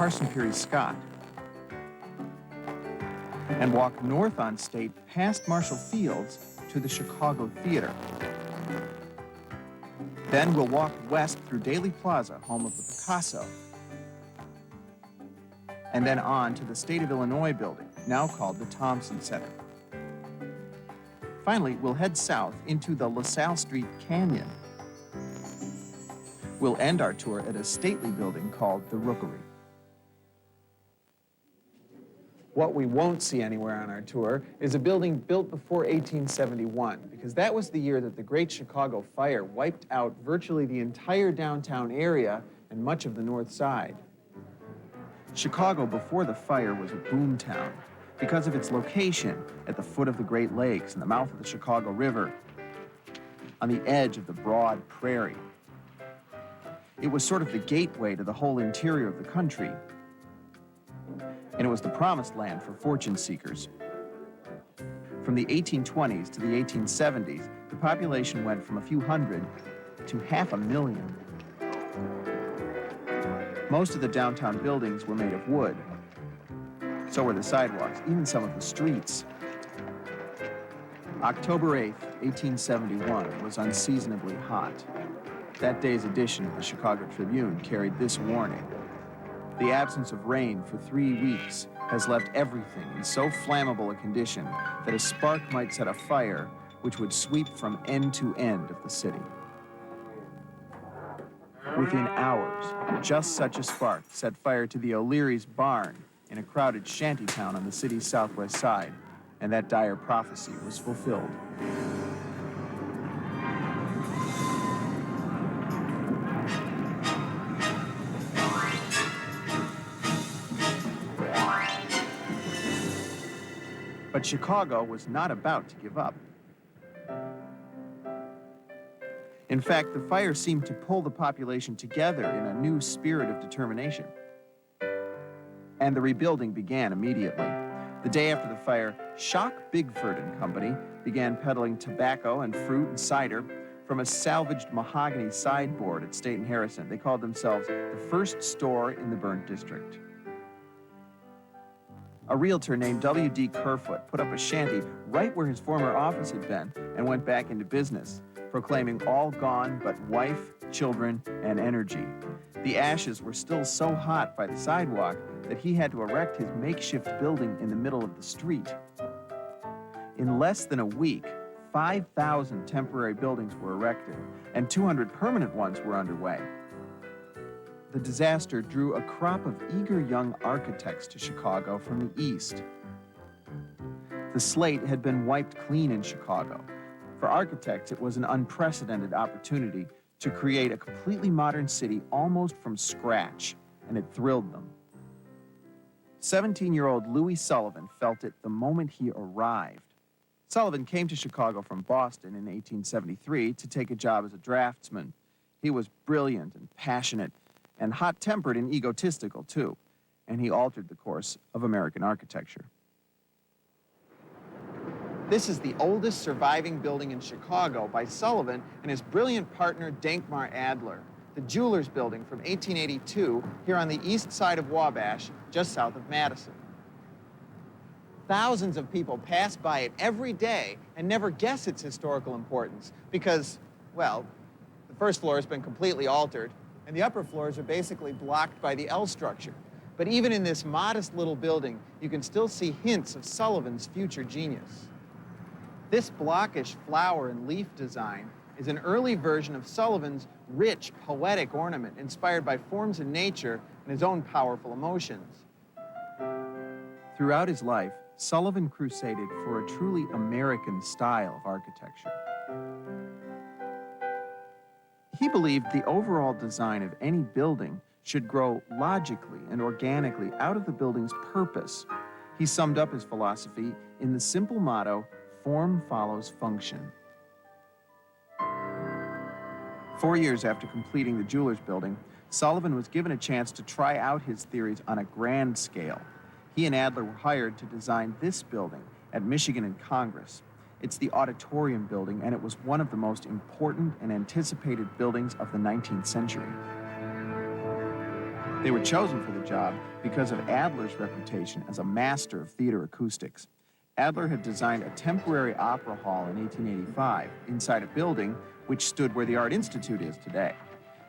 Carson Peary Scott, and walk north on State past Marshall Fields to the Chicago Theater. Then we'll walk west through Daley Plaza, home of the Picasso, and then on to the State of Illinois building, now called the Thompson Center. Finally, we'll head south into the LaSalle Street Canyon. We'll end our tour at a stately building called the Rookery. What we won't see anywhere on our tour is a building built before 1871, because that was the year that the Great Chicago Fire wiped out virtually the entire downtown area and much of the North Side. Chicago before the fire was a boom town because of its location at the foot of the Great Lakes and the mouth of the Chicago River, on the edge of the broad prairie. It was sort of the gateway to the whole interior of the country, and it was the promised land for fortune seekers. From the 1820s to the 1870s, the population went from a few hundred to 500,000. Most of the downtown buildings were made of wood. So were the sidewalks, even some of the streets. October 8th, 1871 was unseasonably hot. That day's edition of the Chicago Tribune carried this warning: the absence of rain for 3 weeks has left everything in so flammable a condition that a spark might set a fire which would sweep from end to end of the city. Within hours, just such a spark set fire to the O'Leary's barn in a crowded shantytown on the city's southwest side, and that dire prophecy was fulfilled. But Chicago was not about to give up. In fact, the fire seemed to pull the population together in a new spirit of determination. And the rebuilding began immediately. The day after the fire, Schock Bigford and Company began peddling tobacco and fruit and cider from a salvaged mahogany sideboard at State and Harrison. They called themselves the first store in the burnt district. A realtor named W.D. Kerfoot put up a shanty right where his former office had been and went back into business, proclaiming all gone but wife, children, and energy. The ashes were still so hot by the sidewalk that he had to erect his makeshift building in the middle of the street. In less than a week, 5,000 temporary buildings were erected, and 200 permanent ones were underway. The disaster drew a crop of eager young architects to Chicago from the East. The slate had been wiped clean in Chicago. For architects, it was an unprecedented opportunity to create a completely modern city almost from scratch, and it thrilled them. 17-year-old Louis Sullivan felt it the moment he arrived. Sullivan came to Chicago from Boston in 1873 to take a job as a draftsman. He was brilliant and passionate, and hot-tempered and egotistical, too, and he altered the course of American architecture. This is the oldest surviving building in Chicago by Sullivan and his brilliant partner, Denkmar Adler, the Jewelers Building from 1882 here on the east side of Wabash, just south of Madison. Thousands of people pass by it every day and never guess its historical importance because, well, the first floor has been completely altered, and the upper floors are basically blocked by the L structure. But even in this modest little building, you can still see hints of Sullivan's future genius. This blockish flower and leaf design is an early version of Sullivan's rich, poetic ornament inspired by forms in nature and his own powerful emotions. Throughout his life, Sullivan crusaded for a truly American style of architecture. He believed the overall design of any building should grow logically and organically out of the building's purpose. He summed up his philosophy in the simple motto, form follows function. 4 years after completing the Jewelers Building, Sullivan was given a chance to try out his theories on a grand scale. He and Adler were hired to design this building at Michigan and Congress. It's the Auditorium Building, and it was one of the most important and anticipated buildings of the 19th century. They were chosen for the job because of Adler's reputation as a master of theater acoustics. Adler had designed a temporary opera hall in 1885 inside a building which stood where the Art Institute is today.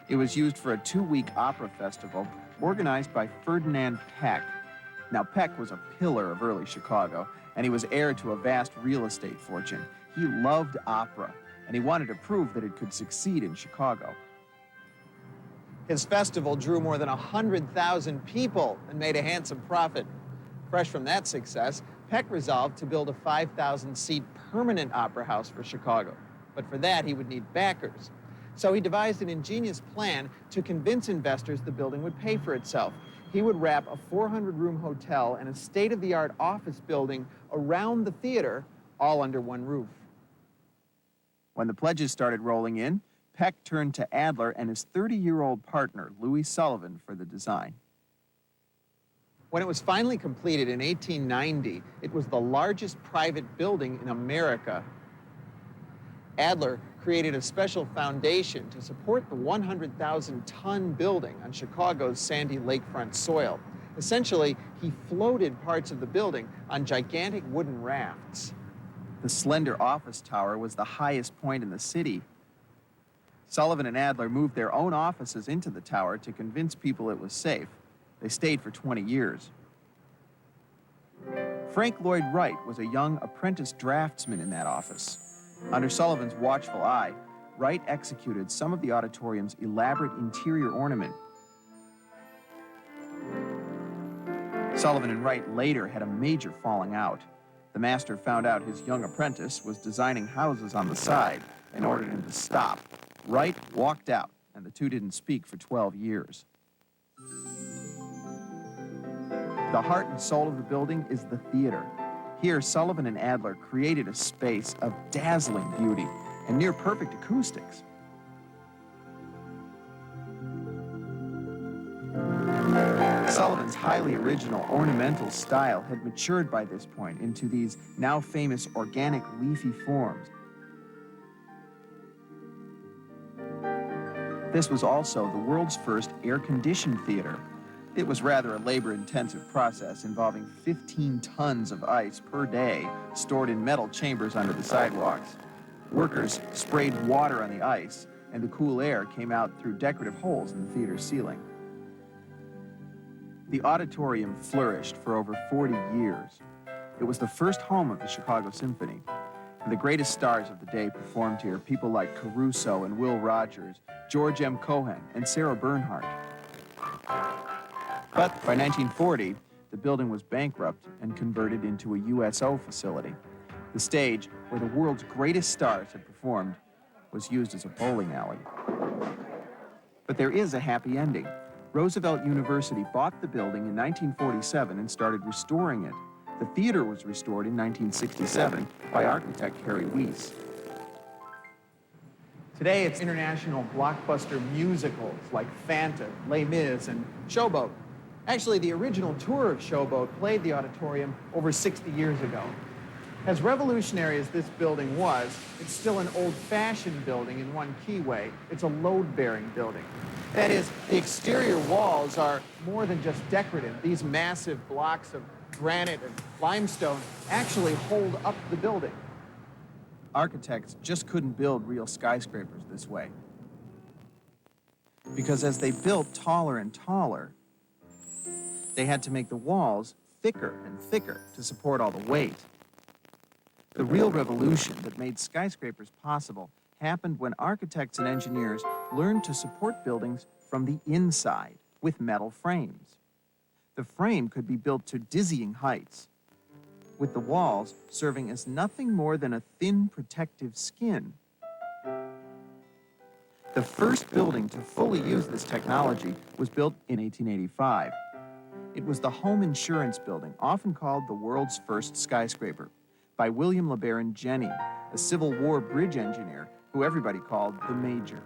It was used for a 2-week opera festival organized by Ferdinand Peck. Now, Peck was a pillar of early Chicago, and he was heir to a vast real estate fortune. He loved opera, and he wanted to prove that it could succeed in Chicago. His festival drew more than 100,000 people and made a handsome profit. Fresh from that success, Peck resolved to build a 5,000-seat permanent opera house for Chicago. But for that, he would need backers. So he devised an ingenious plan to convince investors the building would pay for itself. He would wrap a 400-room hotel and a state-of-the-art office building around the theater, all under one roof. When the pledges started rolling in, Peck turned to Adler and his 30-year-old partner, Louis Sullivan, for the design. When it was finally completed in 1890, it was the largest private building in America. Adler created a special foundation to support the 100,000-ton building on Chicago's sandy lakefront soil. Essentially, he floated parts of the building on gigantic wooden rafts. The slender office tower was the highest point in the city. Sullivan and Adler moved their own offices into the tower to convince people it was safe. They stayed for 20 years. Frank Lloyd Wright was a young apprentice draftsman in that office. Under Sullivan's watchful eye, Wright executed some of the auditorium's elaborate interior ornament. Sullivan and Wright later had a major falling out. The master found out his young apprentice was designing houses on the side and ordered him to stop. Wright walked out, and the two didn't speak for 12 years. The heart and soul of the building is the theater. Here, Sullivan and Adler created a space of dazzling beauty and near-perfect acoustics. Sullivan's highly original ornamental style had matured by this point into these now famous organic leafy forms. This was also the world's first air-conditioned theater. It was rather a labor-intensive process involving 15 tons of ice per day stored in metal chambers under the sidewalks. Workers sprayed water on the ice, and the cool air came out through decorative holes in the theater's ceiling. The auditorium flourished for over 40 years. It was the first home of the Chicago Symphony. And the greatest stars of the day performed here, people like Caruso and Will Rogers, George M. Cohan, and Sarah Bernhardt. But by 1940, the building was bankrupt and converted into a USO facility. The stage, where the world's greatest stars had performed, was used as a bowling alley. But there is a happy ending. Roosevelt University bought the building in 1947 and started restoring it. The theater was restored in 1967 by architect Harry Weiss. Today, it's international blockbuster musicals like Fanta, Les Mis, and Showboat. Actually, the original tour of Showboat played the auditorium over 60 years ago. As revolutionary as this building was, it's still an old-fashioned building in one key way. It's a load-bearing building. That is, the exterior walls are more than just decorative. These massive blocks of granite and limestone actually hold up the building. Architects just couldn't build real skyscrapers this way. Because as they built taller and taller, they had to make the walls thicker and thicker to support all the weight. The real revolution that made skyscrapers possible happened when architects and engineers learned to support buildings from the inside with metal frames. The frame could be built to dizzying heights, with the walls serving as nothing more than a thin protective skin. The first building to fully use this technology was built in 1885. It was the Home Insurance Building, often called the world's first skyscraper, by William LeBaron Jenney, a Civil War bridge engineer who everybody called the Major.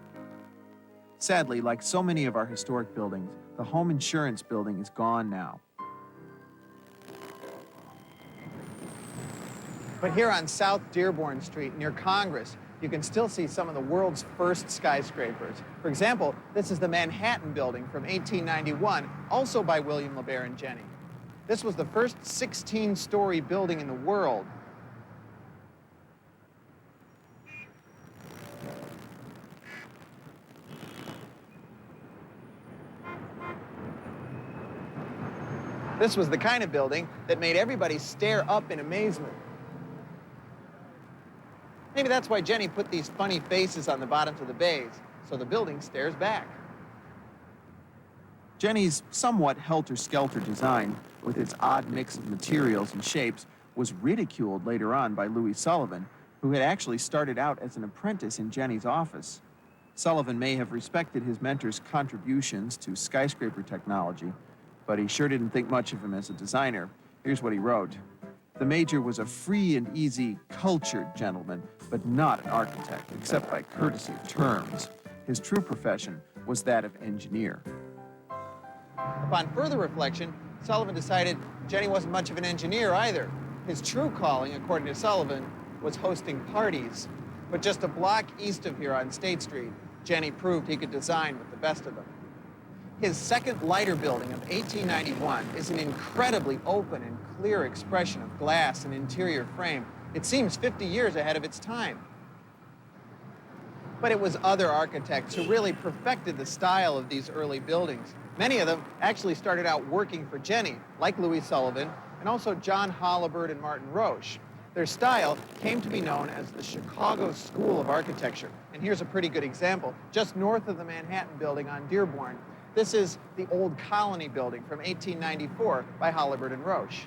Sadly, like so many of our historic buildings, the Home Insurance Building is gone now. But here on South Dearborn Street near Congress, you can still see some of the world's first skyscrapers. For example, this is the Manhattan Building from 1891, also by William LeBaron Jenney. This was the first 16-story building in the world. This was the kind of building that made everybody stare up in amazement. Maybe that's why Jenney put these funny faces on the bottoms of the bays, so the building stares back. Jenney's somewhat helter-skelter design, with its odd mix of materials and shapes, was ridiculed later on by Louis Sullivan, who had actually started out as an apprentice in Jenney's office. Sullivan may have respected his mentor's contributions to skyscraper technology, but he sure didn't think much of him as a designer. Here's what he wrote. The Major was a free and easy, cultured gentleman, but not an architect, except by courtesy of terms. His true profession was that of engineer. Upon further reflection, Sullivan decided Jenney wasn't much of an engineer either. His true calling, according to Sullivan, was hosting parties. But just a block east of here on State Street, Jenney proved he could design with the best of them. His second lighter building of 1891 is an incredibly open and clear expression of glass and interior frame. It seems 50 years ahead of its time. But it was other architects who really perfected the style of these early buildings. Many of them actually started out working for Jenney, like Louis Sullivan, and also John Holabird and Martin Roche. Their style came to be known as the Chicago School of Architecture. And here's a pretty good example. Just north of the Manhattan Building on Dearborn, this is the Old Colony Building from 1894 by Holabird and Roche.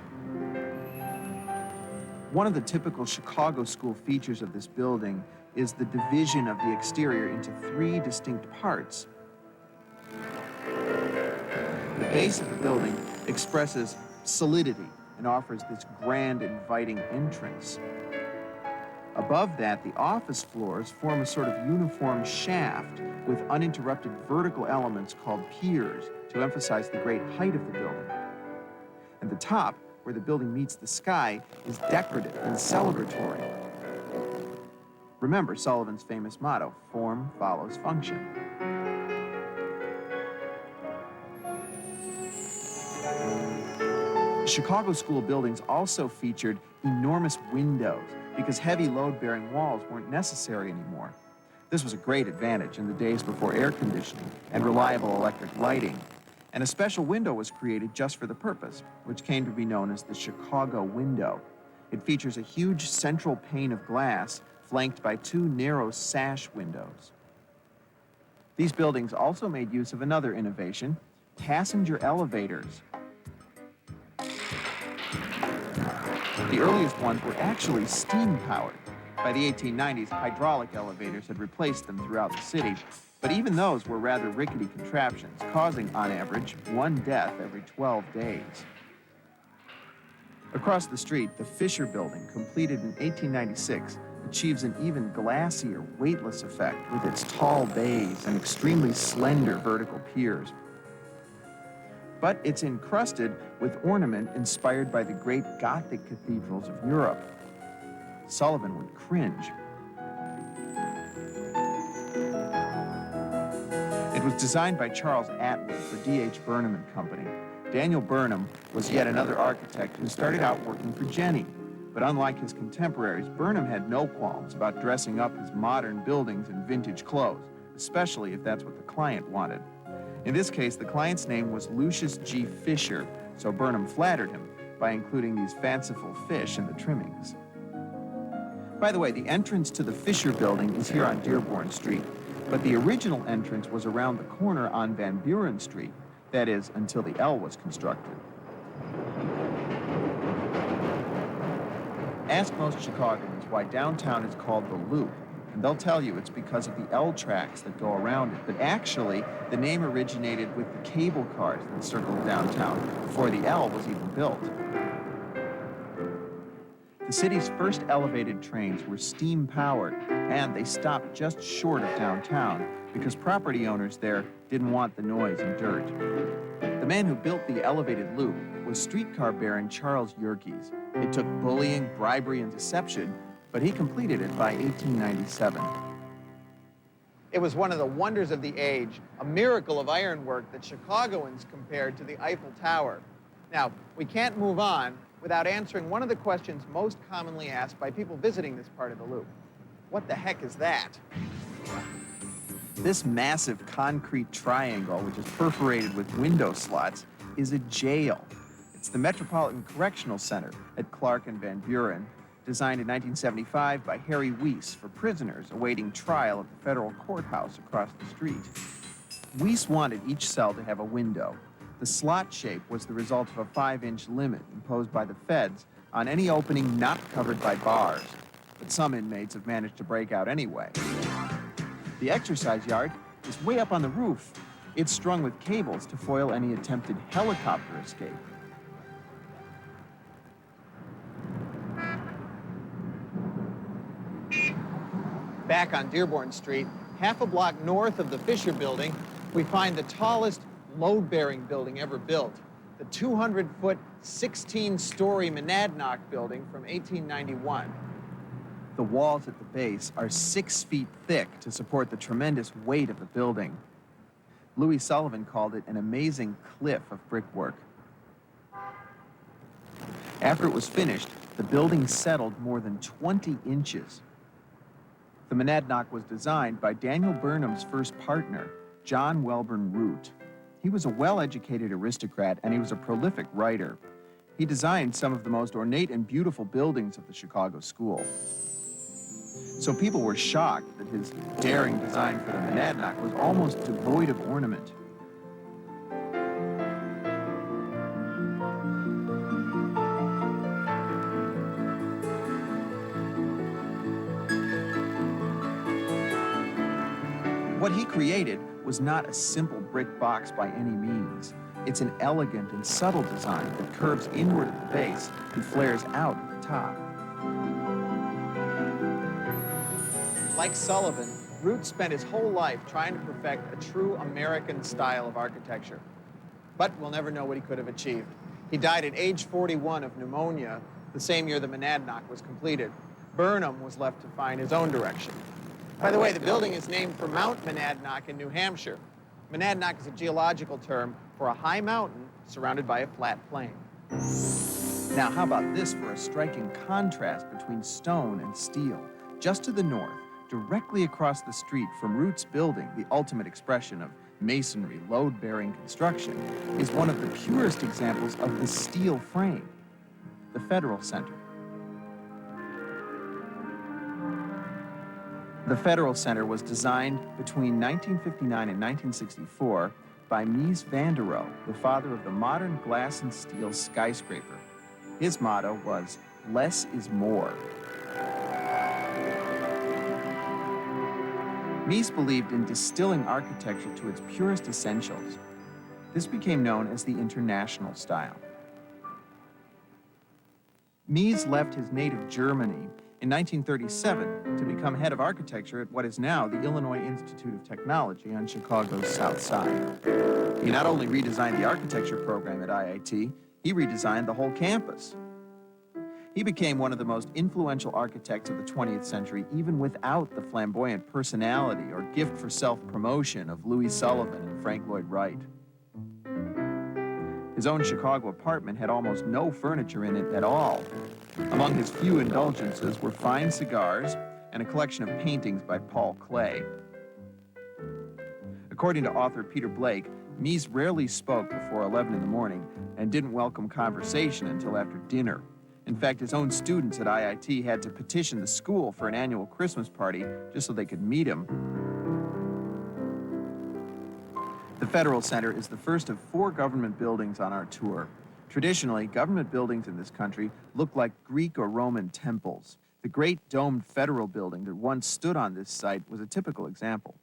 One of the typical Chicago School features of this building is the division of the exterior into three distinct parts. The base of the building expresses solidity and offers this grand, inviting entrance. Above that, the office floors form a sort of uniform shaft with uninterrupted vertical elements called piers to emphasize the great height of the building. And the top, where the building meets the sky, is decorative and celebratory. Remember Sullivan's famous motto, form follows function. Chicago school buildings also featured enormous windows because heavy load-bearing walls weren't necessary anymore. This was a great advantage in the days before air conditioning and reliable electric lighting. And a special window was created just for the purpose, which came to be known as the Chicago window. It features a huge central pane of glass flanked by two narrow sash windows. These buildings also made use of another innovation, passenger elevators. The earliest ones were actually steam-powered. By the 1890s, hydraulic elevators had replaced them throughout the city, but even those were rather rickety contraptions, causing, on average, one death every 12 days. Across the street, the Fisher Building, completed in 1896, achieves an even glassier, weightless effect with its tall bays and extremely slender vertical piers. But it's encrusted with ornament inspired by the great Gothic cathedrals of Europe. Sullivan would cringe. It was designed by Charles Atwood for D.H. Burnham and Company. Daniel Burnham was yet another architect who started out working for Jenney. But unlike his contemporaries, Burnham had no qualms about dressing up his modern buildings in vintage clothes, especially if that's what the client wanted. In this case, the client's name was Lucius G. Fisher, so Burnham flattered him by including these fanciful fish in the trimmings. By the way, the entrance to the Fisher Building is here on Dearborn Street, but the original entrance was around the corner on Van Buren Street, that is, until the L was constructed. Ask most Chicagoans why downtown is called the Loop, and they'll tell you it's because of the L tracks that go around it. But actually, the name originated with the cable cars that circled downtown before the L was even built. The city's first elevated trains were steam-powered, and they stopped just short of downtown because property owners there didn't want the noise and dirt. The man who built the elevated loop was streetcar baron Charles Yerkes. It took bullying, bribery, and deception, but but he completed it by 1897. It was one of the wonders of the age, a miracle of ironwork that Chicagoans compared to the Eiffel Tower. Now, we can't move on without answering one of the questions most commonly asked by people visiting this part of the Loop. What the heck is that? This massive concrete triangle, which is perforated with window slots, is a jail. It's the Metropolitan Correctional Center at Clark and Van Buren, designed in 1975 by Harry Weiss for prisoners awaiting trial at the federal courthouse across the street. Weiss wanted each cell to have a window. The slot shape was the result of a 5-inch limit imposed by the feds on any opening not covered by bars, but some inmates have managed to break out anyway. The exercise yard is way up on the roof. It's strung with cables to foil any attempted helicopter escape. Back on Dearborn Street, half a block north of the Fisher Building, we find the tallest load-bearing building ever built, the 200-foot, 16-story Monadnock building from 1891. The walls at the base are 6 feet thick to support the tremendous weight of the building. Louis Sullivan called it an amazing cliff of brickwork. After it was finished, the building settled more than 20 inches. The Monadnock was designed by Daniel Burnham's first partner, John Welborn Root. He was a well-educated aristocrat, and he was a prolific writer. He designed some of the most ornate and beautiful buildings of the Chicago School. So people were shocked that his daring design for the Monadnock was almost devoid of ornament. What he created was not a simple brick box by any means. It's an elegant and subtle design that curves inward at the base and flares out at the top. Like Sullivan, Root spent his whole life trying to perfect a true American style of architecture. But we'll never know what he could have achieved. He died at age 41 of pneumonia the same year the Monadnock was completed. Burnham was left to find his own direction. By the way, the building is named for Mount Monadnock in New Hampshire. Monadnock is a geological term for a high mountain surrounded by a flat plain. Now, how about this for a striking contrast between stone and steel? Just to the north, directly across the street from Root's building, the ultimate expression of masonry, load-bearing construction, is one of the purest examples of the steel frame, the Federal Center. The Federal Center was designed between 1959 and 1964 by Mies van der Rohe, the father of the modern glass and steel skyscraper. His motto was, "Less is more." Mies believed in distilling architecture to its purest essentials. This became known as the International style. Mies left his native Germany in 1937 to become head of architecture at what is now the Illinois Institute of Technology on Chicago's South Side. He not only redesigned the architecture program at IIT, he redesigned the whole campus. He became one of the most influential architects of the 20th century, even without the flamboyant personality or gift for self-promotion of Louis Sullivan and Frank Lloyd Wright. His own Chicago apartment had almost no furniture in it at all. Among his few indulgences were fine cigars and a collection of paintings by Paul Klee. According to author Peter Blake, Mies rarely spoke before 11 in the morning and didn't welcome conversation until after dinner. In fact, his own students at IIT had to petition the school for an annual Christmas party just so they could meet him. The Federal Center is the first of 4 government buildings on our tour. Traditionally, government buildings in this country look like Greek or Roman temples. The great domed federal building that once stood on this site was a typical example.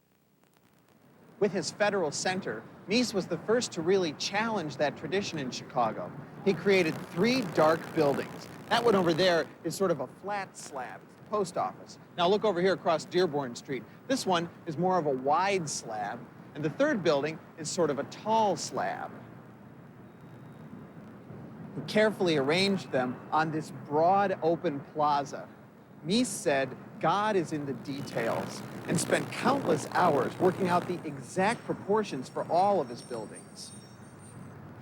With his Federal Center, Mies was the first to really challenge that tradition in Chicago. He created 3 dark buildings. That one over there is sort of a flat slab. It's the post office. Now look over here across Dearborn Street. This one is more of a wide slab, and the 3rd building is sort of a tall slab. He carefully arranged them on this broad open plaza. Mies said God is in the details and spent countless hours working out the exact proportions for all of his buildings.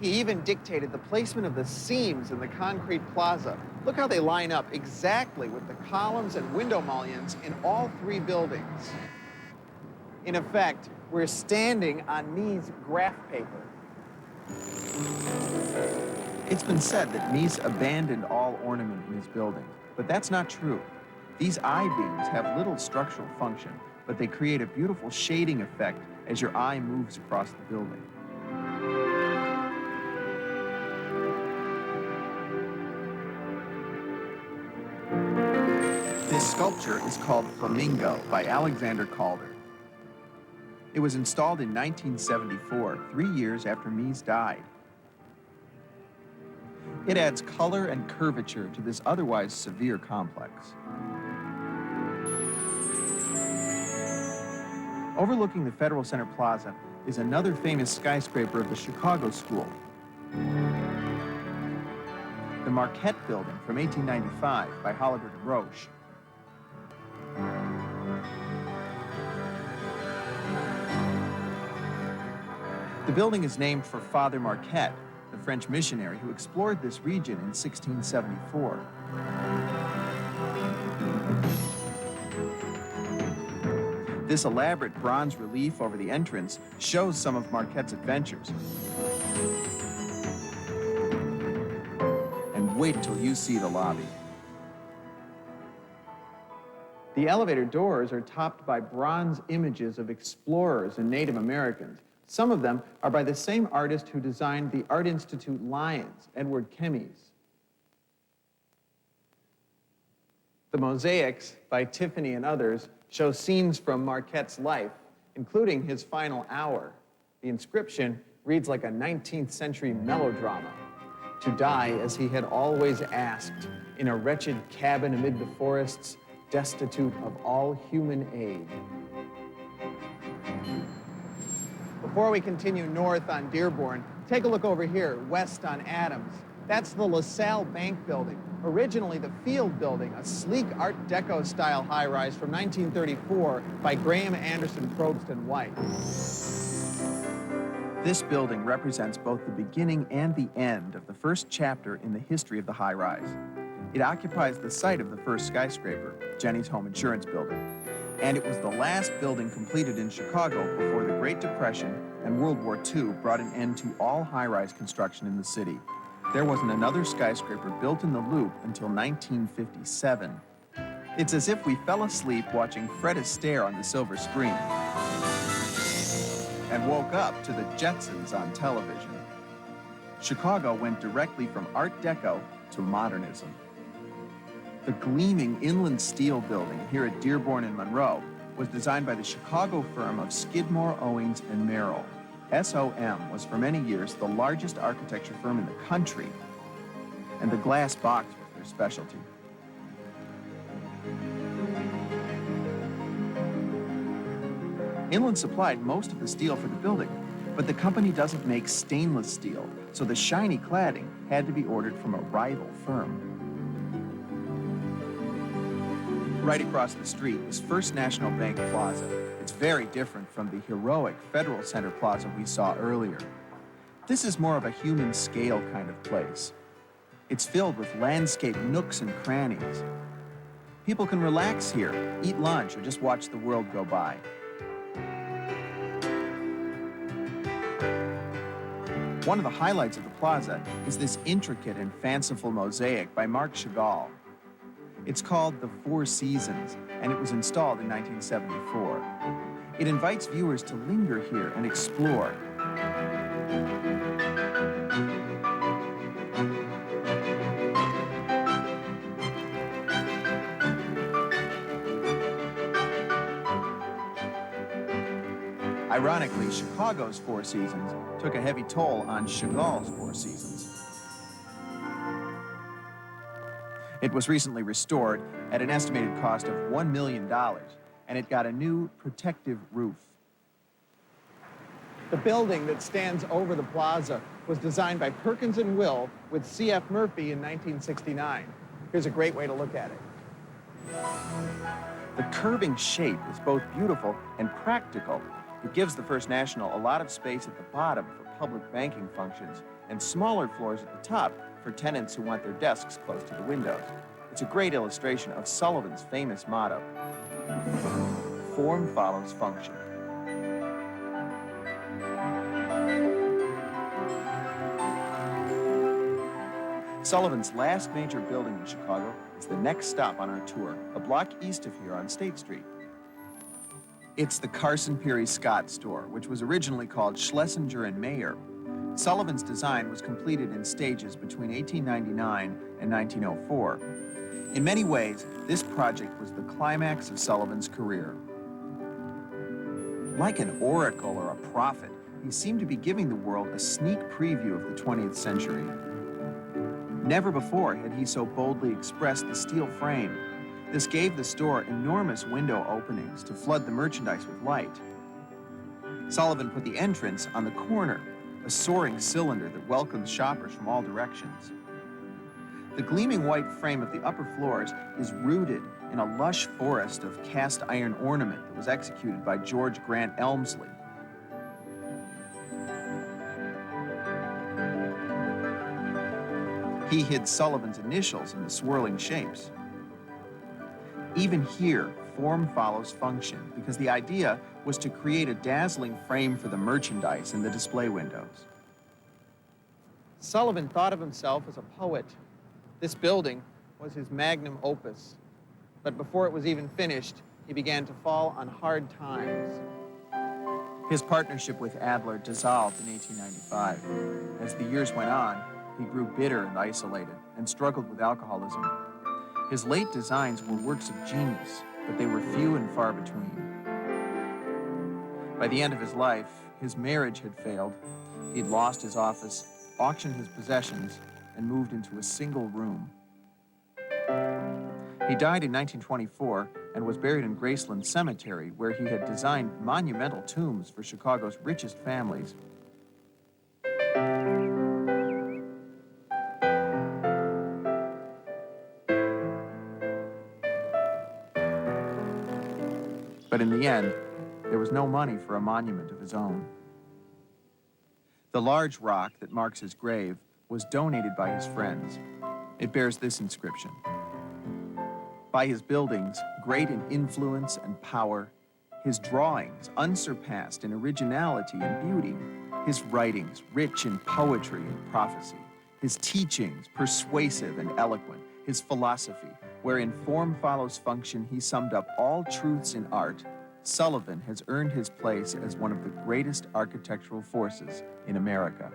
He even dictated the placement of the seams in the concrete plaza. Look how they line up exactly with the columns and window mullions in all three buildings. In effect, we're standing on Mies' graph paper. It's been said that Mies abandoned all ornament in his building, but that's not true. These I-beams have little structural function, but they create a beautiful shading effect as your eye moves across the building. This sculpture is called Flamingo by Alexander Calder. It was installed in 1974, 3 years after Mies died. It adds color and curvature to this otherwise severe complex. Overlooking the Federal Center Plaza is another famous skyscraper of the Chicago School. The Marquette Building from 1895 by Holliger de Roche. The building is named for Father Marquette, the French missionary who explored this region in 1674. This elaborate bronze relief over the entrance shows some of Marquette's adventures. And wait till you see the lobby. The elevator doors are topped by bronze images of explorers and Native Americans. Some of them are by the same artist who designed the Art Institute lions, Edward Kemys. The mosaics by Tiffany and others show scenes from Marquette's life, including his final hour. The inscription reads like a 19th century melodrama: to die as he had always asked, in a wretched cabin amid the forests, destitute of all human aid. Before we continue north on Dearborn, take a look over here, west on Adams. That's the LaSalle Bank Building, originally the Field Building, a sleek Art Deco style high-rise from 1934 by Graham Anderson, Probst and White. This building represents both the beginning and the end of the first chapter in the history of the high-rise. It occupies the site of the first skyscraper, Jenny's Home Insurance Building. And it was the last building completed in Chicago before the Great Depression and World War II brought an end to all high-rise construction in the city. There wasn't another skyscraper built in the Loop until 1957. It's as if we fell asleep watching Fred Astaire on the silver screen and woke up to the Jetsons on television. Chicago went directly from Art Deco to modernism. The gleaming Inland Steel building here at Dearborn and Monroe was designed by the Chicago firm of Skidmore, Owings, and Merrill. SOM was for many years the largest architecture firm in the country, and the glass box was their specialty. Inland supplied most of the steel for the building, but the company doesn't make stainless steel, so the shiny cladding had to be ordered from a rival firm. Right across the street is First National Bank Plaza. It's very different from the heroic Federal Center Plaza we saw earlier. This is more of a human scale kind of place. It's filled with landscape nooks and crannies. People can relax here, eat lunch, or just watch the world go by. One of the highlights of the plaza is this intricate and fanciful mosaic by Marc Chagall. It's called the Four Seasons, and it was installed in 1974. It invites viewers to linger here and explore. Ironically, Chicago's Four Seasons took a heavy toll on Chagall's Four Seasons. It was recently restored at an estimated cost of $1 million, and it got a new protective roof. The building that stands over the plaza was designed by Perkins and Will with C.F. Murphy in 1969. Here's a great way to look at it. The curving shape is both beautiful and practical. It gives the First National a lot of space at the bottom for public banking functions and smaller floors at the top for tenants who want their desks close to the windows. It's a great illustration of Sullivan's famous motto, form follows function. Sullivan's last major building in Chicago is the next stop on our tour, a block east of here on State Street. It's the Carson Peary Scott store, which was originally called Schlesinger and Mayer. Sullivan's design was completed in stages between 1899 and 1904. In many ways, this project was the climax of Sullivan's career. Like an oracle or a prophet, he seemed to be giving the world a sneak preview of the 20th century. Never before had he so boldly expressed the steel frame. This gave the store enormous window openings to flood the merchandise with light. Sullivan put the entrance on the corner, a soaring cylinder that welcomed shoppers from all directions. The gleaming white frame of the upper floors is rooted in a lush forest of cast iron ornament that was executed by George Grant Elmsley. He hid Sullivan's initials in the swirling shapes. Even here, form follows function, because the idea was to create a dazzling frame for the merchandise in the display windows. Sullivan thought of himself as a poet. This building was his magnum opus. But before it was even finished, he began to fall on hard times. His partnership with Adler dissolved in 1895. As the years went on, he grew bitter and isolated and struggled with alcoholism. His late designs were works of genius, but they were few and far between. By the end of his life, his marriage had failed. He'd lost his office, auctioned his possessions, and moved into a single room. He died in 1924 and was buried in Graceland Cemetery, where he had designed monumental tombs for Chicago's richest families. But in the end, there was no money for a monument of his own. The large rock that marks his grave was donated by his friends. It bears this inscription: by his buildings, great in influence and power, his drawings unsurpassed in originality and beauty, his writings rich in poetry and prophecy, his teachings persuasive and eloquent, his philosophy, wherein form follows function, he summed up all truths in art. Sullivan has earned his place as one of the greatest architectural forces in America.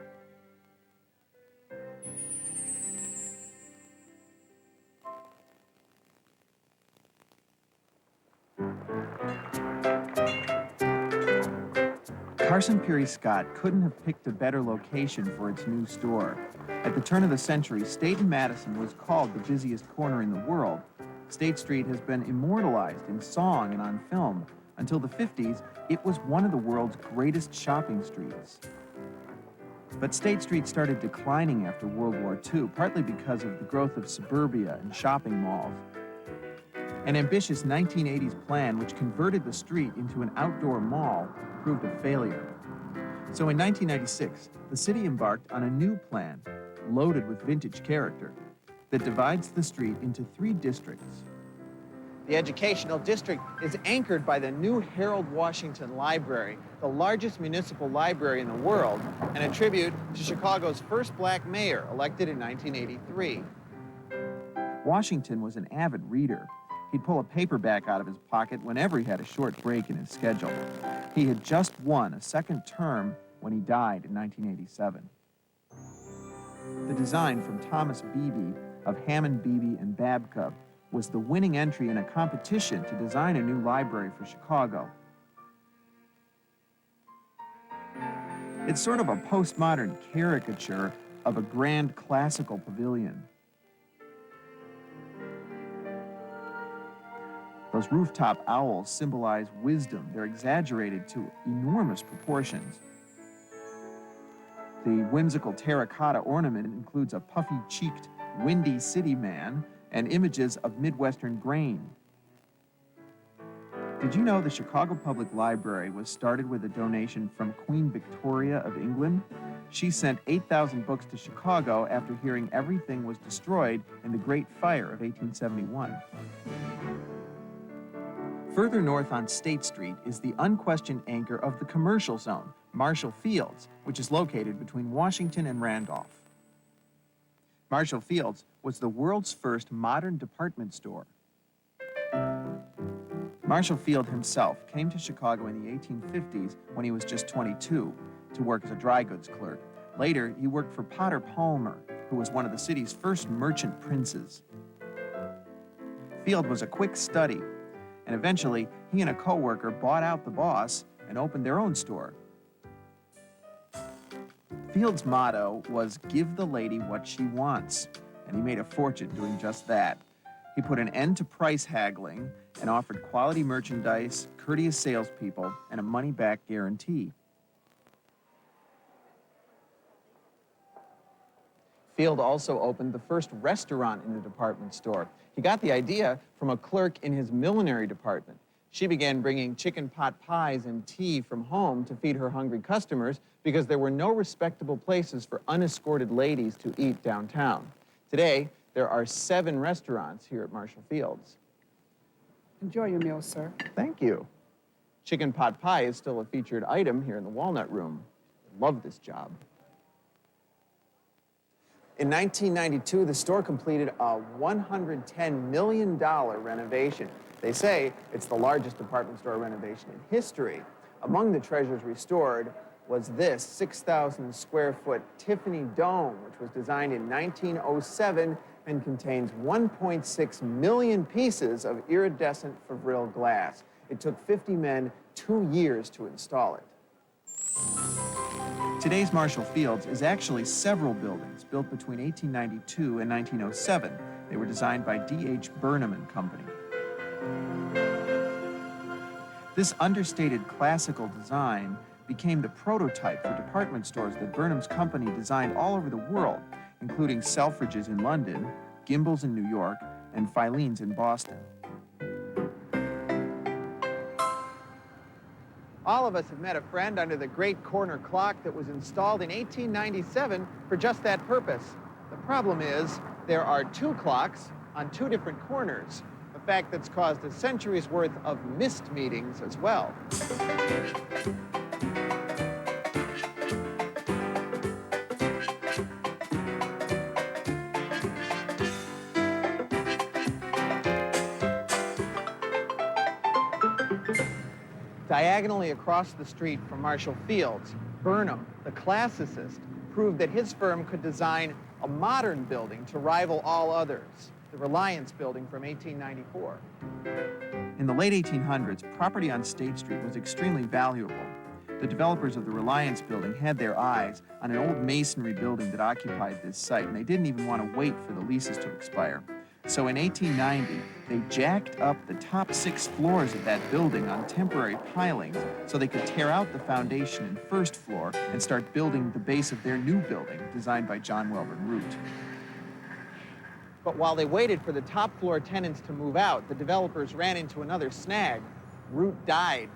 Carson Peary Scott couldn't have picked a better location for its new store. At the turn of the century, State and Madison was called the busiest corner in the world. State Street has been immortalized in song and on film. Until the 50s, it was one of the world's greatest shopping streets. But State Street started declining after World War II, partly because of the growth of suburbia and shopping malls. An ambitious 1980s plan, which converted the street into an outdoor mall, proved a failure. So in 1996, the city embarked on a new plan, loaded with vintage character, that divides the street into 3 districts. The educational district is anchored by the new Harold Washington Library, the largest municipal library in the world, and a tribute to Chicago's first black mayor, elected in 1983. Washington was an avid reader. He'd pull a paperback out of his pocket whenever he had a short break in his schedule. He had just won a second term when he died in 1987. The design from Thomas Beebe of Hammond, Beebe and Babcock was the winning entry in a competition to design a new library for Chicago. It's sort of a postmodern caricature of a grand classical pavilion. Those rooftop owls symbolize wisdom. They're exaggerated to enormous proportions. The whimsical terracotta ornament includes a puffy-cheeked, windy city man and images of Midwestern grain. Did you know the Chicago Public Library was started with a donation from Queen Victoria of England? She sent 8,000 books to Chicago after hearing everything was destroyed in the Great Fire of 1871. Further north on State Street is the unquestioned anchor of the commercial zone, Marshall Fields, which is located between Washington and Randolph. Marshall Fields was the world's first modern department store. Marshall Field himself came to Chicago in the 1850s when he was just 22 to work as a dry goods clerk. Later, he worked for Potter Palmer, who was one of the city's first merchant princes. Field was a quick study, and eventually he and a co-worker bought out the boss and opened their own store. Field's motto was, "Give the lady what she wants," and he made a fortune doing just that. He put an end to price haggling and offered quality merchandise, courteous salespeople, and a money-back guarantee. Field also opened the first restaurant in a department store. He got the idea from a clerk in his millinery department. She began bringing chicken pot pies and tea from home to feed her hungry customers because there were no respectable places for unescorted ladies to eat downtown. Today, there are 7 restaurants here at Marshall Fields. Enjoy your meal, sir. Thank you. Chicken pot pie is still a featured item here in the Walnut Room. I love this job. In 1992, the store completed a $110 million renovation. They say it's the largest department store renovation in history. Among the treasures restored was this 6,000 square foot Tiffany Dome, which was designed in 1907 and contains 1.6 million pieces of iridescent Favril glass. It took 50 men 2 years to install it. Today's Marshall Fields is actually several buildings built between 1892 and 1907. They were designed by D.H. Burnham and Company. This understated classical design became the prototype for department stores that Burnham's company designed all over the world, including Selfridges in London, Gimbel's in New York, and Filene's in Boston. All of us have met a friend under the great corner clock that was installed in 1897 for just that purpose. The problem is there are 2 clocks on 2 different corners, a fact that's caused a century's worth of missed meetings as well. Diagonally across the street from Marshall Fields, Burnham, the classicist, proved that his firm could design a modern building to rival all others, the Reliance Building from 1894. In the late 1800s, property on State Street was extremely valuable. The developers of the Reliance Building had their eyes on an old masonry building that occupied this site, and they didn't even want to wait for the leases to expire. So in 1890, they jacked up the top 6 floors of that building on temporary pilings so they could tear out the foundation and first floor and start building the base of their new building, designed by John Welborn Root. But while they waited for the top floor tenants to move out, the developers ran into another snag. Root died.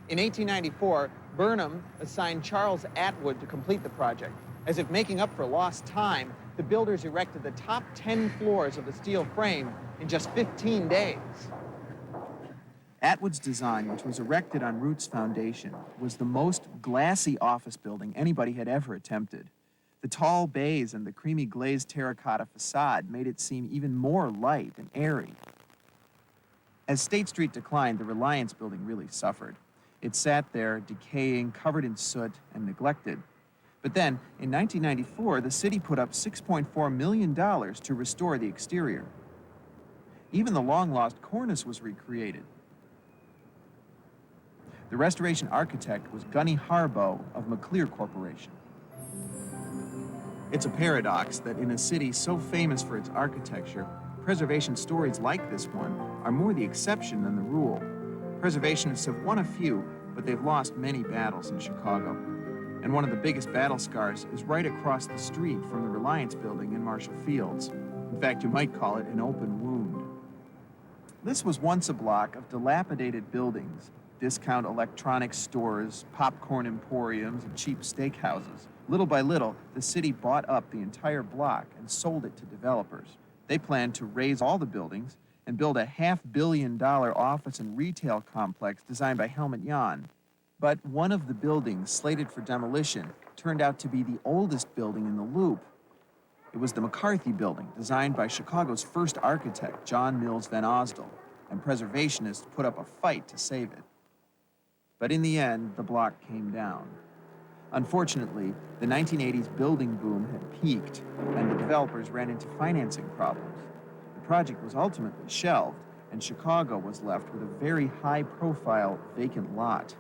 In 1894, Burnham assigned Charles Atwood to complete the project. As if making up for lost time, the builders erected the top 10 floors of the steel frame in just 15 days. Atwood's design, which was erected on Root's foundation, was the most glassy office building anybody had ever attempted. The tall bays and the creamy glazed terracotta facade made it seem even more light and airy. As State Street declined, the Reliance Building really suffered. It sat there, decaying, covered in soot, and neglected. But then, in 1994, the city put up $6.4 million to restore the exterior. Even the long-lost cornice was recreated. The restoration architect was Gunny Harbaugh of McClear Corporation. It's a paradox that in a city so famous for its architecture, preservation stories like this one are more the exception than the rule. Preservationists have won a few, but they've lost many battles in Chicago. And one of the biggest battle scars is right across the street from the Reliance Building in Marshall Fields. In fact, you might call it an open wound. This was once a block of dilapidated buildings, discount electronics stores, popcorn emporiums, and cheap steakhouses. Little by little, the city bought up the entire block and sold it to developers. They planned to raze all the buildings and build a $500 million office and retail complex designed by Helmut Jahn. But one of the buildings slated for demolition turned out to be the oldest building in the loop. It was the McCarthy Building, designed by Chicago's first architect, John Mills Van Osdol, and preservationists put up a fight to save it. But in the end, the block came down. Unfortunately, the 1980s building boom had peaked, and the developers ran into financing problems. The project was ultimately shelved, and Chicago was left with a very high-profile vacant lot.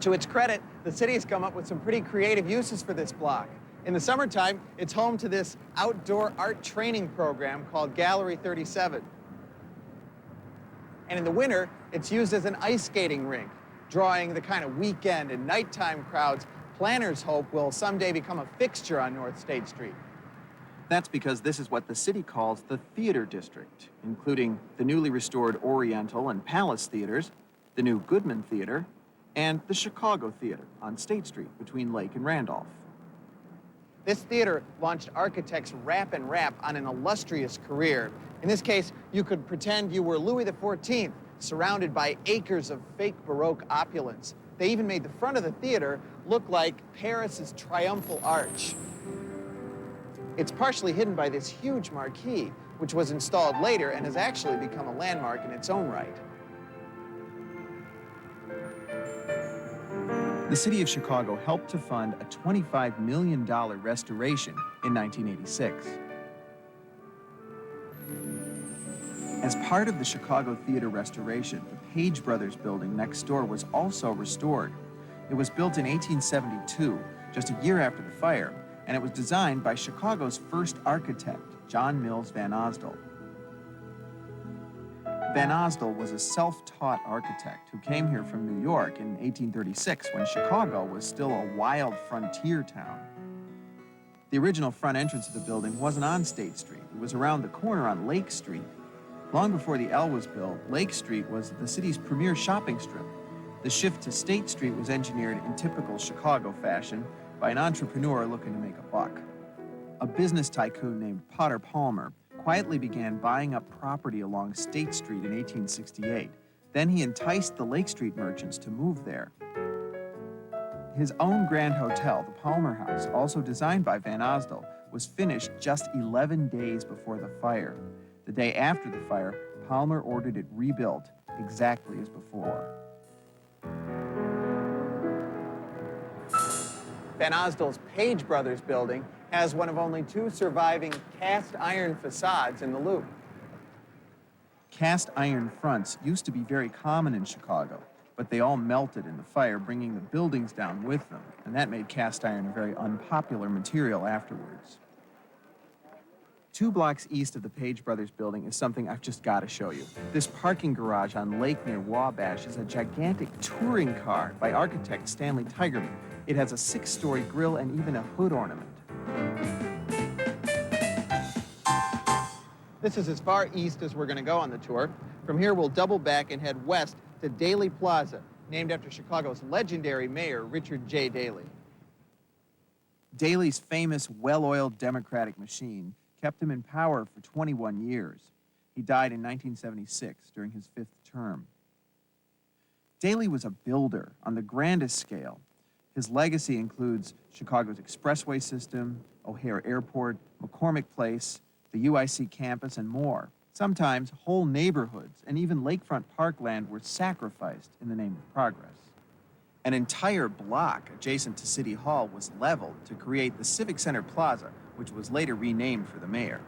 To its credit, the city has come up with some pretty creative uses for this block. In the summertime, it's home to this outdoor art training program called Gallery 37. And in the winter, it's used as an ice skating rink, drawing the kind of weekend and nighttime crowds planners hope will someday become a fixture on North State Street. That's because this is what the city calls the theater district, including the newly restored Oriental and Palace theaters, the new Goodman Theater, and the Chicago Theater on State Street between Lake and Randolph. This theater launched architects Rapp and Rapp on an illustrious career. In this case, you could pretend you were Louis XIV, surrounded by acres of fake Baroque opulence. They even made the front of the theater look like Paris's Triumphal Arch. It's partially hidden by this huge marquee, which was installed later and has actually become a landmark in its own right. The city of Chicago helped to fund a $25 million restoration in 1986. As part of the Chicago Theater restoration, the Page Brothers building next door was also restored. It was built in 1872, just a year after the fire, and it was designed by Chicago's first architect, John Mills Van Osdol. Van Osdol was a self-taught architect who came here from New York in 1836 when Chicago was still a wild frontier town. The original front entrance of the building wasn't on State Street. It was around the corner on Lake Street. Long before the L was built, Lake Street was the city's premier shopping strip. The shift to State Street was engineered in typical Chicago fashion by an entrepreneur looking to make a buck. A business tycoon named Potter Palmer quietly began buying up property along State Street in 1868. Then he enticed the Lake Street merchants to move there. His own grand hotel, the Palmer House, also designed by Van Osdol, was finished just 11 days before the fire. The day after the fire, Palmer ordered it rebuilt exactly as before. Van Osdol's Page Brothers building has one of only two surviving cast iron facades in the loop. Cast iron fronts used to be very common in Chicago, but they all melted in the fire, bringing the buildings down with them, and that made cast iron a very unpopular material afterwards. 2 blocks east of the Page Brothers building is something I've just got to show you. This parking garage on Lake near Wabash is a gigantic touring car by architect Stanley Tigerman. It has a 6-story grill and even a hood ornament. This is as far east as we're going to go on the tour. From here, we'll double back and head west to Daley Plaza, named after Chicago's legendary mayor, Richard J. Daley. Daley's famous well-oiled Democratic machine kept him in power for 21 years. He died in 1976 during his 5th term. Daley was a builder on the grandest scale. His legacy includes Chicago's expressway system, O'Hare Airport, McCormick Place, the UIC campus, and more. Sometimes whole neighborhoods and even lakefront parkland were sacrificed in the name of progress. An entire block adjacent to City Hall was leveled to create the Civic Center Plaza, which was later renamed for the mayor.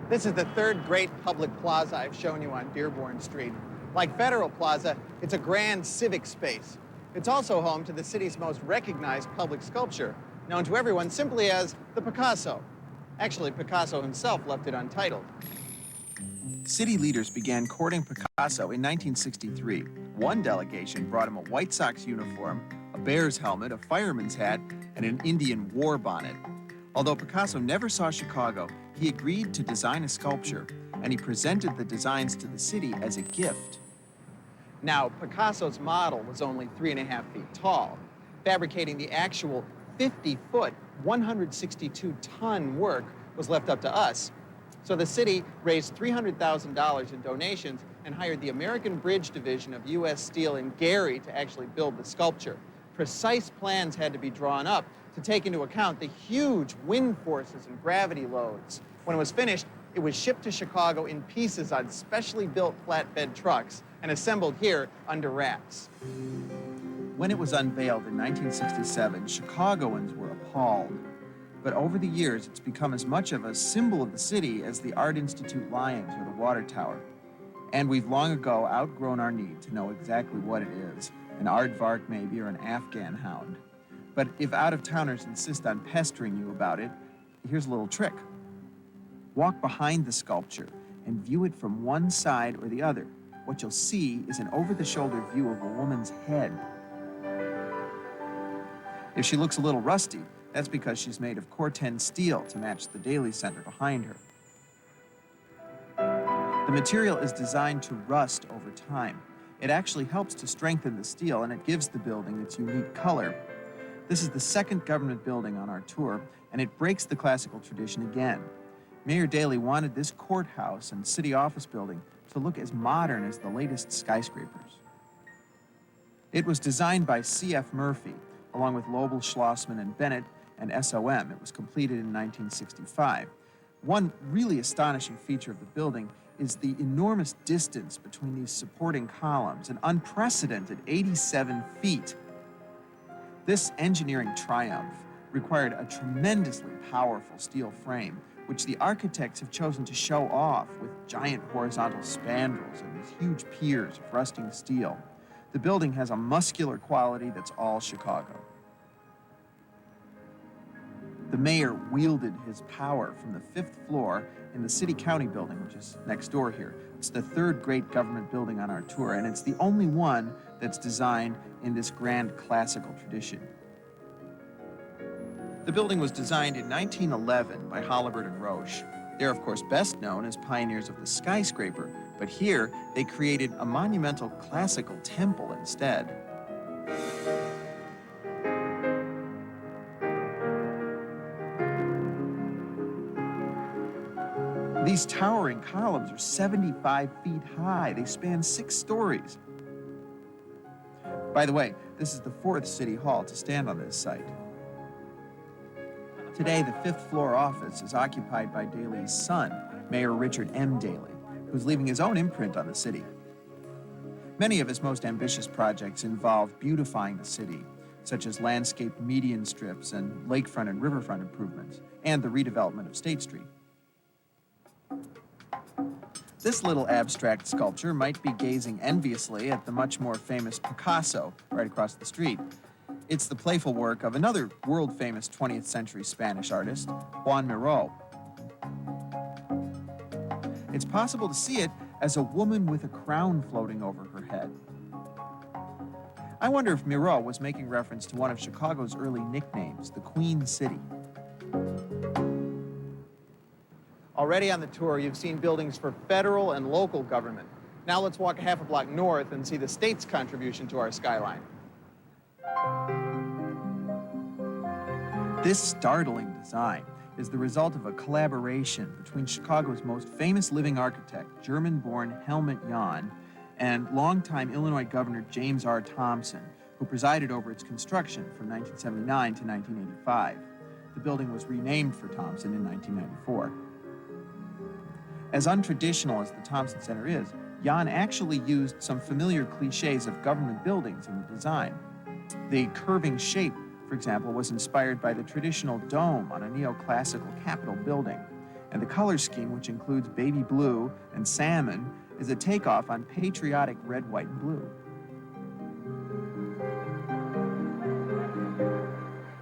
This is the third great public plaza I've shown you on Dearborn Street. Like Federal Plaza, it's a grand civic space. It's also home to the city's most recognized public sculpture, known to everyone simply as the Picasso. Actually, Picasso himself left it untitled. City leaders began courting Picasso in 1963. One delegation brought him a White Sox uniform, a Bears helmet, a fireman's hat, and an Indian war bonnet. Although Picasso never saw Chicago, he agreed to design a sculpture, and he presented the designs to the city as a gift. Now, Picasso's model was only 3.5 feet tall. Fabricating the actual 50-foot, 162-ton work was left up to us. So the city raised $300,000 in donations and hired the American Bridge Division of U.S. Steel in Gary to actually build the sculpture. Precise plans had to be drawn up to take into account the huge wind forces and gravity loads. When it was finished, it was shipped to Chicago in pieces on specially built flatbed trucks and assembled here under wraps. When it was unveiled in 1967, Chicagoans were appalled. But over the years, it's become as much of a symbol of the city as the Art Institute Lions or the Water Tower. And we've long ago outgrown our need to know exactly what it is, an aardvark maybe, or an Afghan hound. But if out-of-towners insist on pestering you about it, here's a little trick. Walk behind the sculpture and view it from one side or the other. What you'll see is an over-the-shoulder view of a woman's head. If she looks a little rusty, that's because she's made of Corten steel to match the Daly Center behind her. The material is designed to rust over time. It actually helps to strengthen the steel, and it gives the building its unique color. This is the second government building on our tour, and it breaks the classical tradition again. Mayor Daley wanted this courthouse and city office building to look as modern as the latest skyscrapers. It was designed by C.F. Murphy, along with Lobel, Schlossman, and Bennett, and SOM. It was completed in 1965. One really astonishing feature of the building is the enormous distance between these supporting columns, an unprecedented 87 feet. This engineering triumph required a tremendously powerful steel frame, which the architects have chosen to show off with giant horizontal spandrels and these huge piers of rusting steel. The building has a muscular quality that's all Chicago. The mayor wielded his power from the 5th floor in the city-county building, which is next door here. It's the third great government building on our tour, and it's the only one that's designed in this grand classical tradition. The building was designed in 1911 by Holabird and Roche. They're, of course, best known as pioneers of the skyscraper, but here they created a monumental classical temple instead. These towering columns are 75 feet high. They span 6 stories. By the way, this is the 4th City Hall to stand on this site. Today, the 5th floor office is occupied by Daley's son, Mayor Richard M. Daley, who's leaving his own imprint on the city. Many of his most ambitious projects involve beautifying the city, such as landscape median strips and lakefront and riverfront improvements, and the redevelopment of State Street. This little abstract sculpture might be gazing enviously at the much more famous Picasso right across the street. It's the playful work of another world-famous 20th century Spanish artist, Juan Miró. It's possible to see it as a woman with a crown floating over her head. I wonder if Miró was making reference to one of Chicago's early nicknames, the Queen City. Already on the tour, you've seen buildings for federal and local government. Now let's walk a half a block north and see the state's contribution to our skyline. This startling design is the result of a collaboration between Chicago's most famous living architect, German-born Helmut Jahn, and longtime Illinois Governor James R. Thompson, who presided over its construction from 1979 to 1985. The building was renamed for Thompson in 1994. As untraditional as the Thompson Center is, Jahn actually used some familiar cliches of government buildings in the design. The curving shape, for example, was inspired by the traditional dome on a neoclassical Capitol building. And the color scheme, which includes baby blue and salmon, is a takeoff on patriotic red, white, and blue.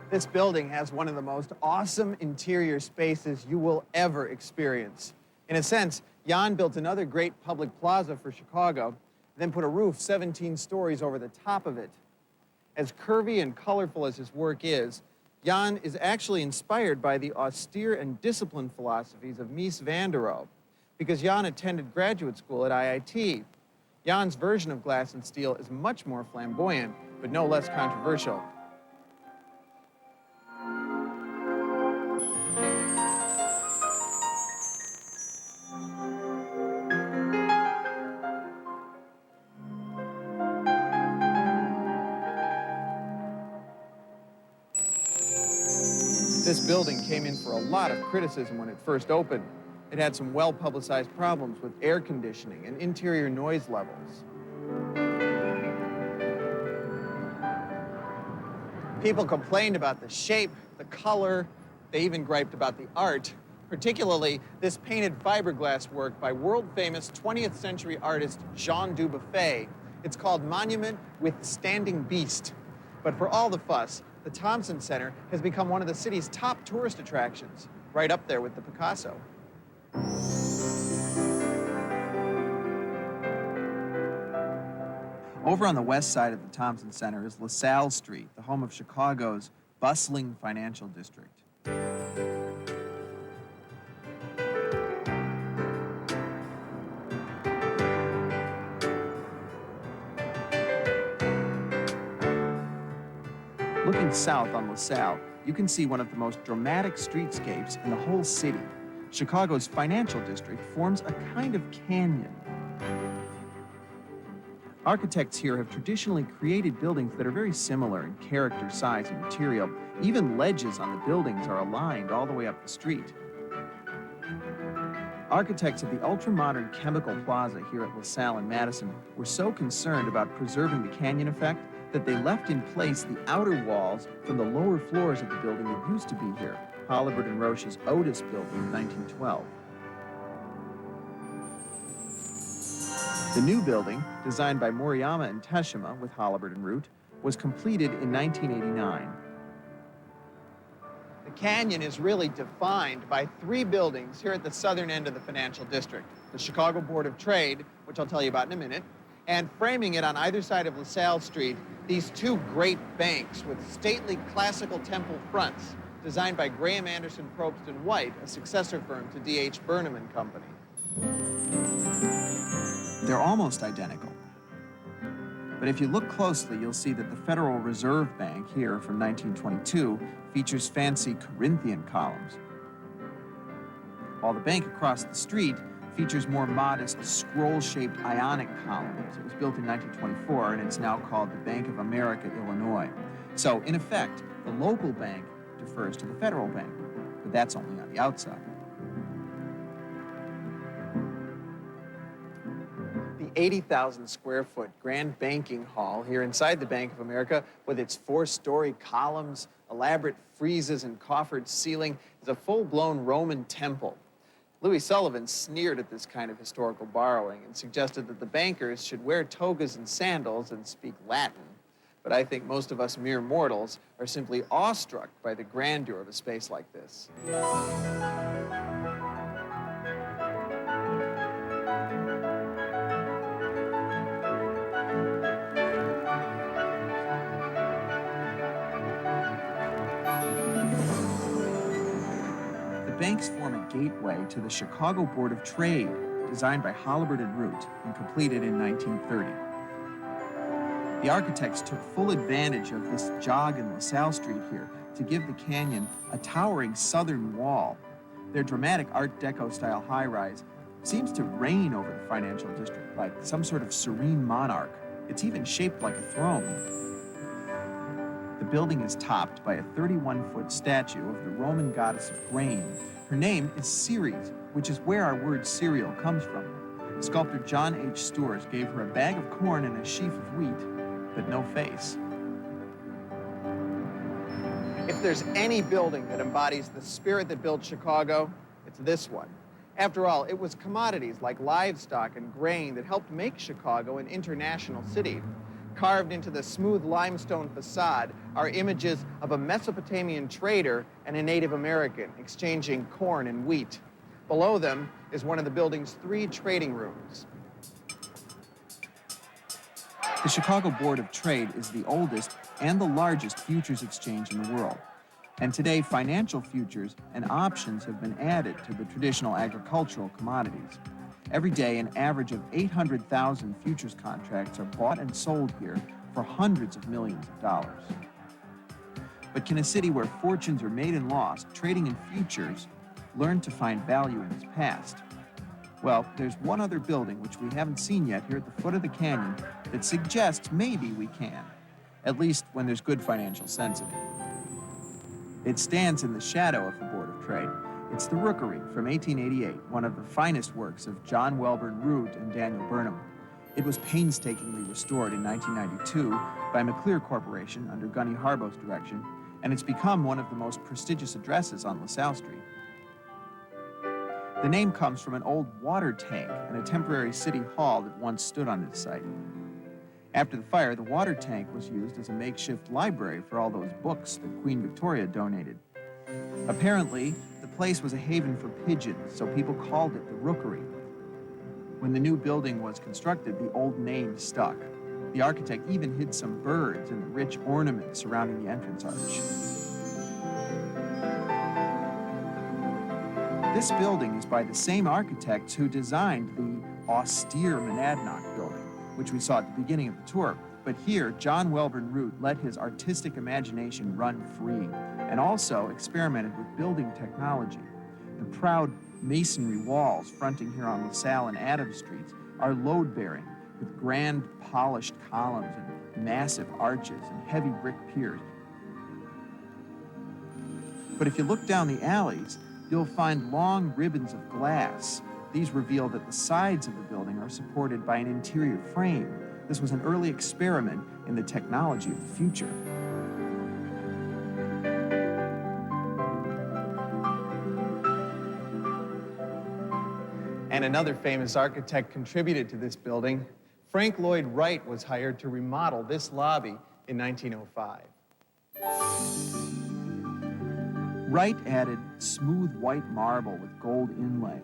This building has one of the most awesome interior spaces you will ever experience. In a sense, Jahn built another great public plaza for Chicago, then put a roof 17 stories over the top of it. As curvy and colorful as his work is, Jan is actually inspired by the austere and disciplined philosophies of Mies van der Rohe, because Jan attended graduate school at IIT. Jan's version of Glass and Steel is much more flamboyant, but no less controversial. This building came in for a lot of criticism when it first opened. It had some well-publicized problems with air conditioning and interior noise levels. People complained about the shape, the color, they even griped about the art, particularly this painted fiberglass work by world-famous 20th century artist Jean Dubuffet. It's called Monument with Standing Beast. But for all the fuss, the Thompson Center has become one of the city's top tourist attractions, right up there with the Picasso. Over on the west side of the Thompson Center is LaSalle Street, the home of Chicago's bustling financial district. Looking south on LaSalle, you can see one of the most dramatic streetscapes in the whole city. Chicago's financial district forms a kind of canyon. Architects here have traditionally created buildings that are very similar in character, size, and material. Even ledges on the buildings are aligned all the way up the street. Architects of the ultra-modern Chemical Plaza here at LaSalle and Madison were so concerned about preserving the canyon effect that they left in place the outer walls from the lower floors of the building that used to be here, Holabird and Roche's Otis building in 1912. The new building, designed by Moriyama and Teshima with Holabird and Root, was completed in 1989. The canyon is really defined by three buildings here at the southern end of the financial district. The Chicago Board of Trade, which I'll tell you about in a minute, and framing it on either side of LaSalle Street, these two great banks with stately classical temple fronts, designed by Graham Anderson Probst and White, a successor firm to D.H. Burnham and Company. They're almost identical. But if you look closely, you'll see that the Federal Reserve Bank here from 1922 features fancy Corinthian columns, while the bank across the street features more modest, scroll-shaped Ionic columns. It was built in 1924, and it's now called the Bank of America, Illinois. So, in effect, the local bank defers to the federal bank, but that's only on the outside. The 80,000 square foot Grand Banking Hall here inside the Bank of America, with its 4-story columns, elaborate friezes, and coffered ceiling, is a full-blown Roman temple. Louis Sullivan sneered at this kind of historical borrowing and suggested that the bankers should wear togas and sandals and speak Latin. But I think most of us mere mortals are simply awestruck by the grandeur of a space like this. The banks form a gateway to the Chicago Board of Trade, designed by Holabird and Root and completed in 1930. The architects took full advantage of this jog in LaSalle Street here to give the canyon a towering southern wall. Their dramatic Art Deco-style high-rise seems to reign over the financial district like some sort of serene monarch. It's even shaped like a throne. The building is topped by a 31-foot statue of the Roman goddess of grain. Her name is Ceres, which is where our word cereal comes from. Sculptor John H. Stewart gave her a bag of corn and a sheaf of wheat, but no face. If there's any building that embodies the spirit that built Chicago, it's this one. After all, it was commodities like livestock and grain that helped make Chicago an international city. Carved into the smooth limestone facade are images of a Mesopotamian trader and a Native American exchanging corn and wheat. Below them is one of the building's 3 trading rooms. The Chicago Board of Trade is the oldest and the largest futures exchange in the world. And today, financial futures and options have been added to the traditional agricultural commodities. Every day, an average of 800,000 futures contracts are bought and sold here for hundreds of millions of dollars. But can a city where fortunes are made and lost, trading in futures, learn to find value in its past? Well, there's one other building which we haven't seen yet here at the foot of the canyon that suggests maybe we can, at least when there's good financial sense in it. It stands in the shadow of the Board of Trade. It's the Rookery from 1888, one of the finest works of John Welborn Root and Daniel Burnham. It was painstakingly restored in 1992 by McClear Corporation under Gunny Harbaugh's direction, and it's become one of the most prestigious addresses on LaSalle Street. The name comes from an old water tank and a temporary city hall that once stood on this site. After the fire, the water tank was used as a makeshift library for all those books that Queen Victoria donated. Apparently, the place was a haven for pigeons, so people called it the Rookery. When the new building was constructed, the old name stuck. The architect even hid some birds in the rich ornaments surrounding the entrance arch. This building is by the same architects who designed the austere Monadnock building, which we saw at the beginning of the tour. But here, John Welborn Root let his artistic imagination run free and also experimented with building technology. The proud masonry walls fronting here on LaSalle and Adams Streets are load-bearing with grand polished columns and massive arches and heavy brick piers. But if you look down the alleys, you'll find long ribbons of glass. These reveal that the sides of the building are supported by an interior frame. This was an early experiment in the technology of the future. And another famous architect contributed to this building. Frank Lloyd Wright was hired to remodel this lobby in 1905. Wright added smooth white marble with gold inlay.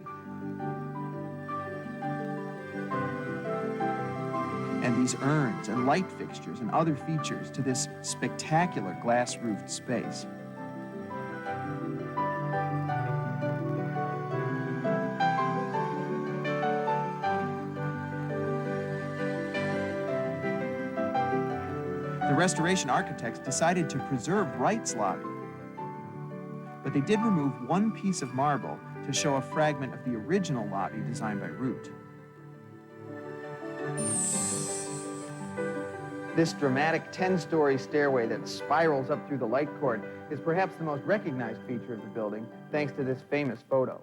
And these urns and light fixtures and other features to this spectacular glass-roofed space. The Restoration architects decided to preserve Wright's lobby, but they did remove one piece of marble to show a fragment of the original lobby designed by Root. This dramatic 10-story stairway that spirals up through the light court is perhaps the most recognized feature of the building, thanks to this famous photo.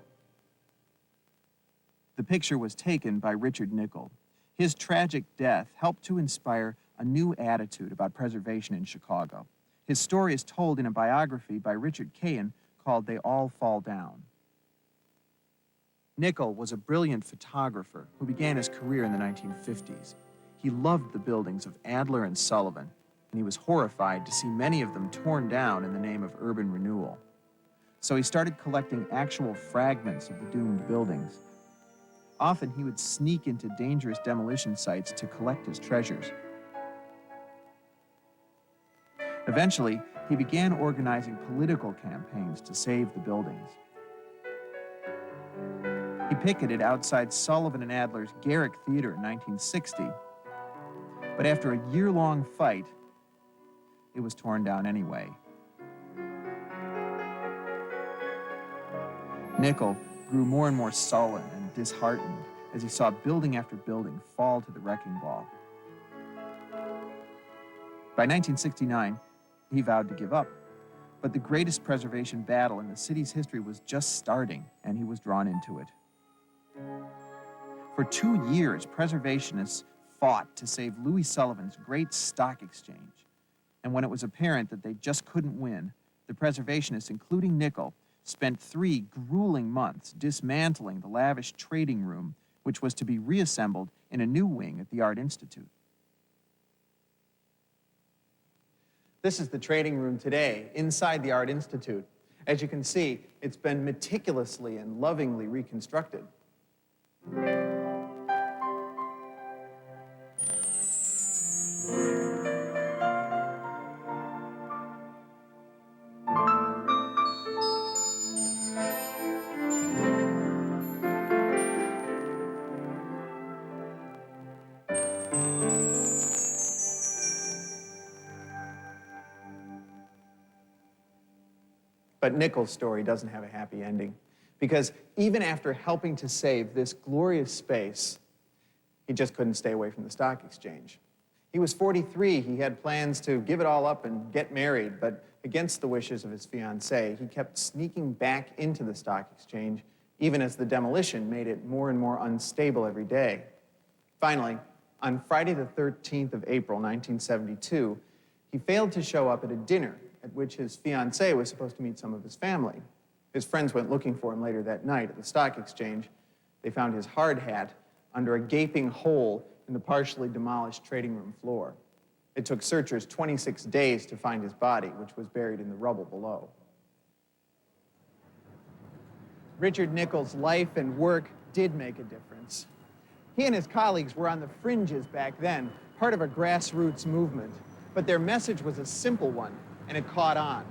The picture was taken by Richard Nicol. His tragic death helped to inspire a new attitude about preservation in Chicago. His story is told in a biography by Richard Cahan called They All Fall Down. Nicol was a brilliant photographer who began his career in the 1950s. He loved the buildings of Adler and Sullivan, and he was horrified to see many of them torn down in the name of urban renewal. So he started collecting actual fragments of the doomed buildings. Often he would sneak into dangerous demolition sites to collect his treasures. Eventually, he began organizing political campaigns to save the buildings. He picketed outside Sullivan and Adler's Garrick Theater in 1960, but after a year-long fight, it was torn down anyway. Nicol grew more and more sullen and disheartened as he saw building after building fall to the wrecking ball. By 1969, he vowed to give up, but the greatest preservation battle in the city's history was just starting, and he was drawn into it. For 2 years, preservationists fought to save Louis Sullivan's great stock exchange, and when it was apparent that they just couldn't win, the preservationists, including Nicol, spent 3 grueling months dismantling the lavish trading room, which was to be reassembled in a new wing at the Art Institute. This is the trading room today, inside the Art Institute. As you can see, it's been meticulously and lovingly reconstructed. But Nichols' story doesn't have a happy ending, because even after helping to save this glorious space, he just couldn't stay away from the stock exchange. He was 43. He had plans to give it all up and get married, but against the wishes of his fiancée, he kept sneaking back into the stock exchange, even as the demolition made it more and more unstable every day. Finally, on Friday the 13th of April, 1972, he failed to show up at a dinner at which his fiancée was supposed to meet some of his family. His friends went looking for him later that night at the stock exchange. They found his hard hat under a gaping hole in the partially demolished trading room floor. It took searchers 26 days to find his body, which was buried in the rubble below. Richard Nichols' life and work did make a difference. He and his colleagues were on the fringes back then, part of a grassroots movement. But their message was a simple one, and it caught on.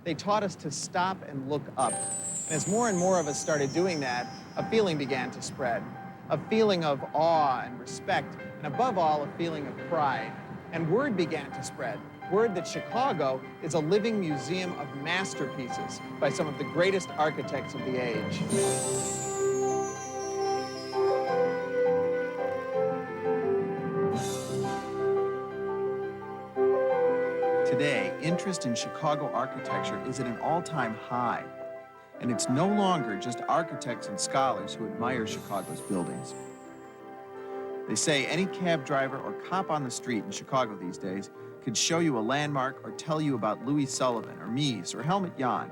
They taught us to stop and look up. And as more and more of us started doing that, a feeling began to spread. A feeling of awe and respect, and above all, a feeling of pride. And word began to spread. Word that Chicago is a living museum of masterpieces by some of the greatest architects of the age. Today, interest in Chicago architecture is at an all-time high. And it's no longer just architects and scholars who admire Chicago's buildings. They say any cab driver or cop on the street in Chicago these days could show you a landmark or tell you about Louis Sullivan or Mies or Helmut Jahn.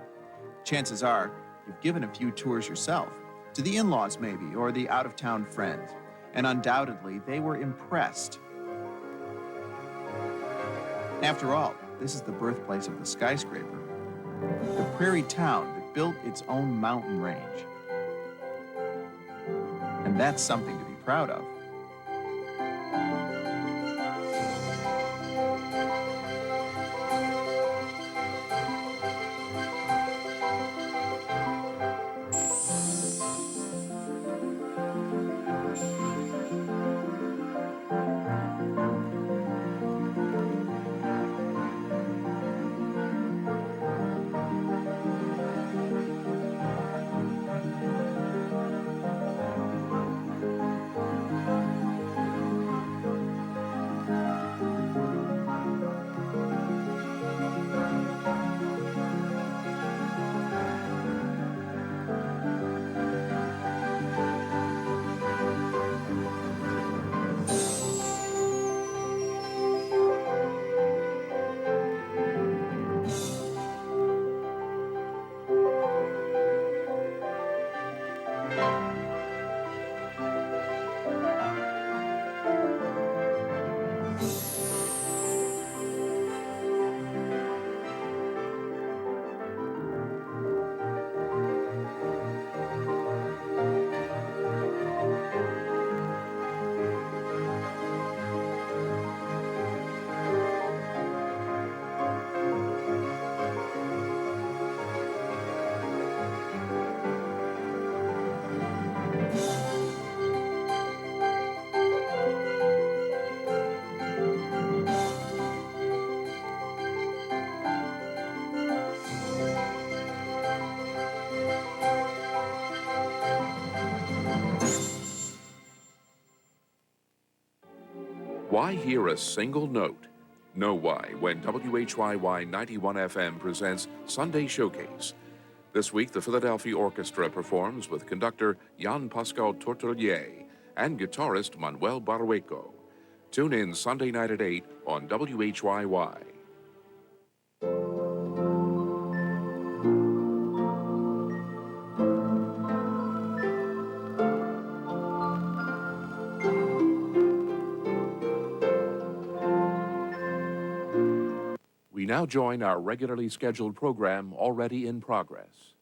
Chances are you've given a few tours yourself, to the in-laws maybe, or the out-of-town friends. And undoubtedly, they were impressed. After all, this is the birthplace of the skyscraper, the prairie town that built its own mountain range. And that's something to be proud of. Why hear a single note? Know why when WHYY 91 FM presents Sunday Showcase. This week, the Philadelphia Orchestra performs with conductor Jan Pascal Tortolier and guitarist Manuel Barrueco. Tune in Sunday night at 8 on WHYY. We now join our regularly scheduled program already in progress.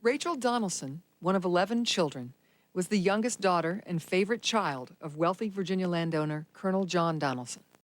Rachel Donaldson, one of 11 children, was the youngest daughter and favorite child of wealthy Virginia landowner Colonel John Donaldson.